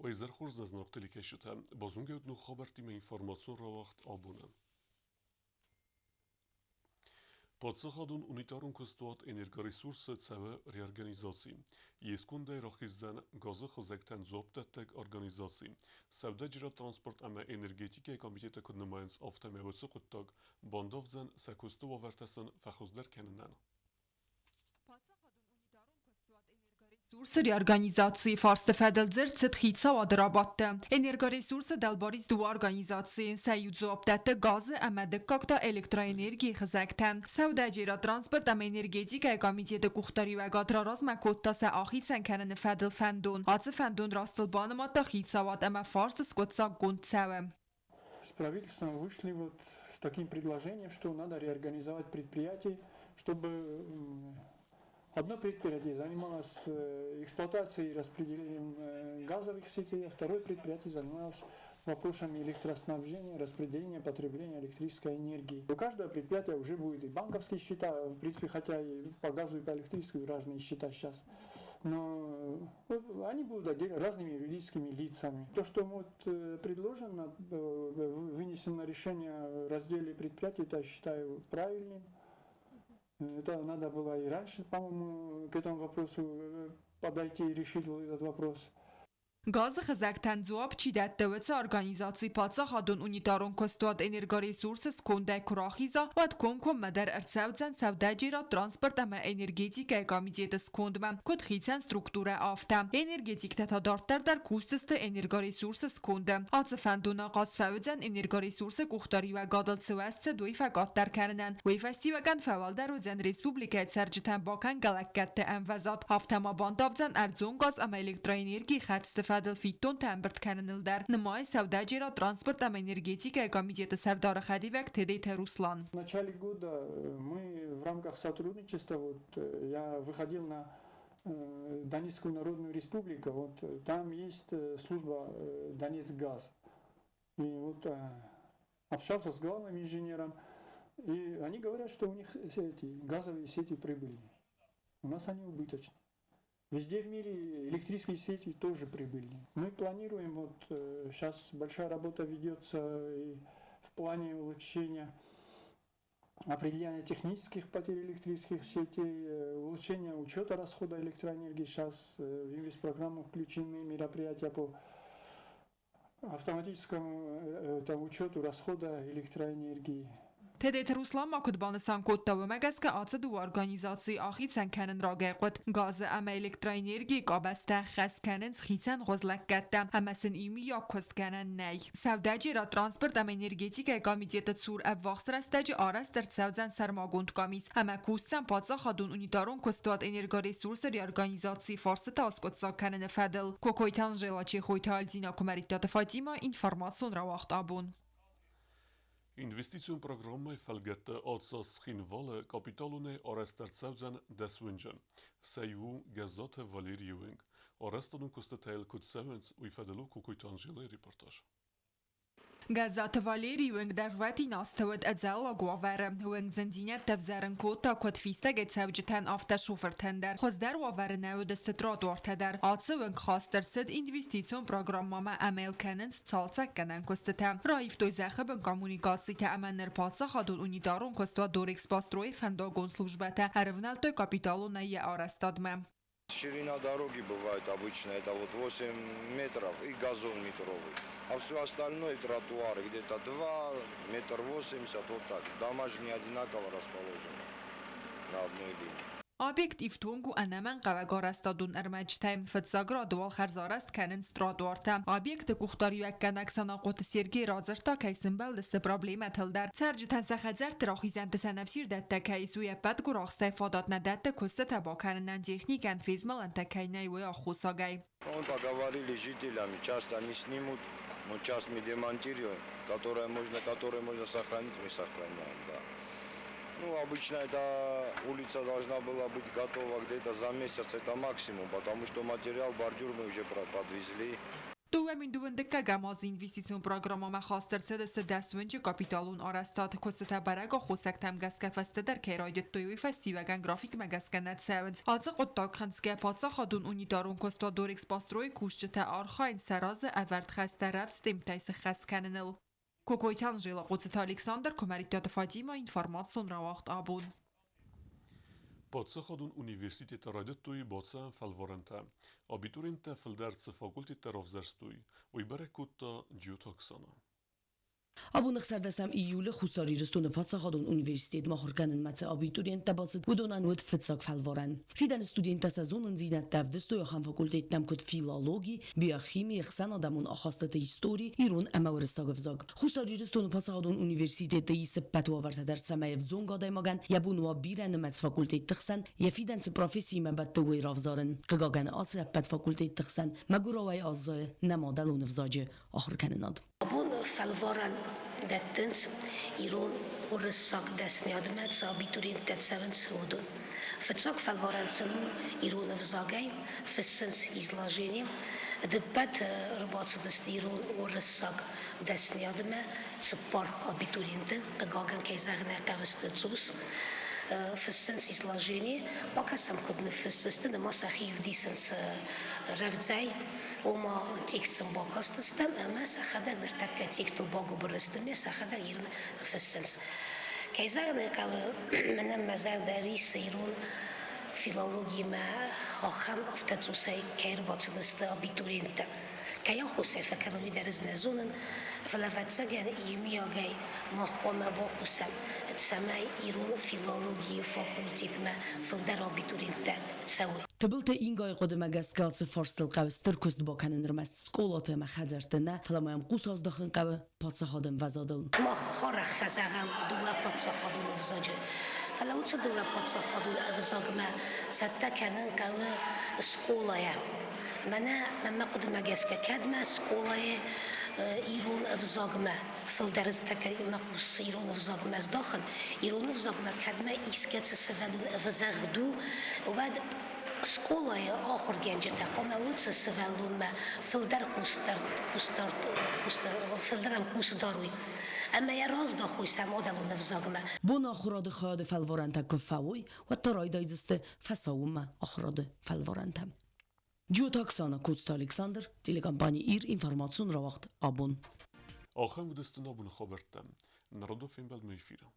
Bejzerchurs das noch delikeshite, bozungeut nu khabertime informasyon rawacht abune. Подсахадун унитарун кустуат энергоресурсы цеве реорганизации. Ескунде рахиззан газы хозектен зоптеттек организации. Севдеджира транспорт ама энергетика комитета куднамаянс автомевоцы куттак бандовзан секусту вавертесен фахуздер кеннен. Resurse reorganizacji forste fedelzer cetchica od rabatte. Energoresurse dalbariz du organizacji seyudzo optette gazı amede kakta elektroenergi xizekten. Sevdecira transport am energetika komitete kuxtari ve gatraraz mekotta se axitsen kenen fedel fendun. Atse fendun rastelbanıma ta xitsawat ama forste skotsa гунцеве. С правительством вышли вот с таким предложением, что надо реорганизовать предприятие, чтобы одно предприятие занималось эксплуатацией и распределением газовых сетей, а второе предприятие занималось вопросами электроснабжения, распределения, потребления электрической энергии. У каждого предприятия уже будет и банковские счета, в принципе, хотя и по газу, и по электричеству разные счета сейчас. Но они будут отдельно разными юридическими лицами. То, что вот предложено, вынесено решение о разделе предприятий, это я считаю правильным. Это надо было и раньше, по-моему, к этому вопросу подойти и решить вот этот вопрос. Gazı xizekten zuab çidettevetse organizacji patsahadun unitarun kostuat energoresurse skunde kurachiza vat konkom meder ercevzen sevdecira transport ama energetika komitete skundme kod xitsen strukture aftem. Energetik tetadartlar der kusteste energoresurse skunde. Atse fenduna gaz fevzen energoresurse kuxtari ve gadal sevestse dui fegatlar kernen. Ve festivagan fevalder uzen respublika serciten bakan galakkette envezat. Haftema bandavzen erzon gaz ama elektroenergi xerste Фитон темберт кеннелдер. Немає севдеджира транспорт ам энергетика комитета Сардара Хадивек Тедейте Руслан. В начале года мы в рамках сотрудничества, я выходил на Донецкую Народную Республику, там есть служба Донецкгаз. И общался с главным инженером, и они говорят, что у них эти газовые сети прибыльные. У нас они убыточные. Везде в мире электрические сети тоже прибыльные. Мы планируем, сейчас большая работа ведется и в плане улучшения определения технических потерь электрических сетей, улучшения учета расхода электроэнергии. Сейчас в инвестпрограмму включены мероприятия по автоматическому учету расхода электроэнергии. Tedejte Ruslan makudbanısan kotta ve megeske atse du organizacji axitsen kenen ragayqot. Gazı ama elektroenergi qabeste xest kenen xitsen gozlek gette. Hemesin imi ya kost kenen ney. Sevdeci ra transport am energetika komitete tsur ev vaxtresteci ares der sevzen sermagund komis. Heme kustsen patsa xadun unitarun kostuat energoresurse reorganizacji farsı taskotsa kenen fedel. Kokoytan jelaçi xoytal zina kumeritat Fatima informasyon rawaxt abun. Investițiun programme felgette atsa schinvale kapitalune arestercevzen deswingen. Seju gezate Valeriuing. Arestadun kostetel kutsevens ui fedelu kukuitangele reportaj. Gazete Valeriuing der veti nastavet edzela guavere. Uing zendinet tevzeren kota kot fisteget sevciten afte şofertender. Xozder guavere neudestetrat orteder. Atse uing xastersid investițion programmama emel kenens çalcak kenen kostetem. Raif doyzexeben komunikasyte emenner patsa xadun unidarun kostva doreks pastroy фендаgon службете. Эрвнал той капиталу на е арестадме. Ширина дороги бывает обычно, это 8 метров и газон метровый. А все остальное тротуары где-то 2 метр 80, вот так. Дома же не одинаково расположены на одной линии. Obyekt iftungu anaman qavagorastadun ermajtem fitsagra dual xarzarast kanin stradorta. Obyekt kuxtari yakkanak sanaqot sergi razırta kaysimbal liste problemet hildar. Serjitan saxadzar traxizant sanafsir datta kaysu yapad guraq stayfadat nadatta kusta tabakanan техникан физмал антакайнай вы охусагай. Мы поговорили с жителями, часто они снимут, но часть мы демонтируем, которые можно сохранить, мы сохраняем, да. Обычно эта улица должна была быть готова где-то за месяц, это максимум, потому что материал, бордюр мы уже подвезли. Tu min duwendika gamaz investisiyon programma خاسترسد دستونج کاپیتالون آرستاد کسته برگا خوسک تمگسکه فسته در کیراید تویوی فستیوگن گرافیک مگسکه نت سونز حاضر قطاق خنسکه پاتسا خادون اونی دارون کستا دورکس باستروی کوشچته آرخاین سراز اورد خسته رفت دمتایس خست کننل کوکویتان جیلا قدستا الکساندر کمریتات فاتیما اینفارماتسون رواخت آبون Подсаходун университета радеттуи боца фалворента. Абитуриента филдерце факультета равзерстуи. Уйберекутта джиотоксана. Abunıq sərdəsəm iyuli xusari ristonu patsaxadun universitet mahurkanın məti abituriyent təbasit udonan ud fıtsak fəlvarən. Fidən studiyentə sezonun zinət təvdistu yaxan fakultettem kut filologi, biyokimi, yaxsan adamın axastı histori, irun əməvristagıvzag. Xusari ristonu patsaxadun universitetdə yisəbbət vavartə dərsəməyev zonqaday magan, yabun va birən məti fakultet tıxsan, yəfidən sı profesi məbəttə uy ravzarın. Qıqagən asəbbət fakultet tıxsan, məquravay azzay nəmadəlun vzacı axırkanın ad. Abun felvaran dettens iron orsak desniadmet sa abiturientet sevens hodun. Fetsak felvaran sanu iron vzagay fessens izlajeni debet rbatsa dest iron orsak desniadme tsepar abiturienten gagan kayzagne tavst tsus فالسنس إسلاجيني بقسم كنا في السيستم ما سخيف ديسنس رفزاي وما تيكسن باقاست استم أما سخدا نرتكا تيكس الباقو برستم يا سخدا يرن في السنس كيزا نكا من مزار داريس يرون فيلولوجي ما خام أفتتوسي كير باتلست أبيتورينتا كيا خوسي فكانوا يدرس نزونن فلافت سجن يميا جاي مخقوم باقوسم تسمى يرون فيلولوجي فاكولتيت ما فلدر أبيتورينتا تسوي تبلت اینگای قدم گسکات فارستل قوستر کست با کنن رمست سکولات ما خزرتنه فلما هم قوس از داخل قوه پاتس خادم وزادل ما خارخ فزعم دوا پاتس خادم وزاجه فلو تصدوا پاتس خادم وزاج ما ستا کنن قوه سکولایا من قدم جسك كادما سكولاي إيرون أفزاغما فالدرس تكري مقص إيرون أفزاغما داخل إيرون أفزاغما كادما إسكت سفلون أفزاغدو وبعد سكولاي آخر جنجة تقوم أوتس سفلون ما فالدر كوستر فالدرم كوستاروي أما يراز داخل سمادلون أفزاغما بون آخراد خاد فالورانتا كفاوي والتراي دايزست فساوما آخراد فالورانتا جیوتاکسانا کوست الکساندر تلکامپانی ایر اینفورماسیون را وقت آبون. آخر ودستنا بون خبرتم. نردو فیلم بل میفیرم.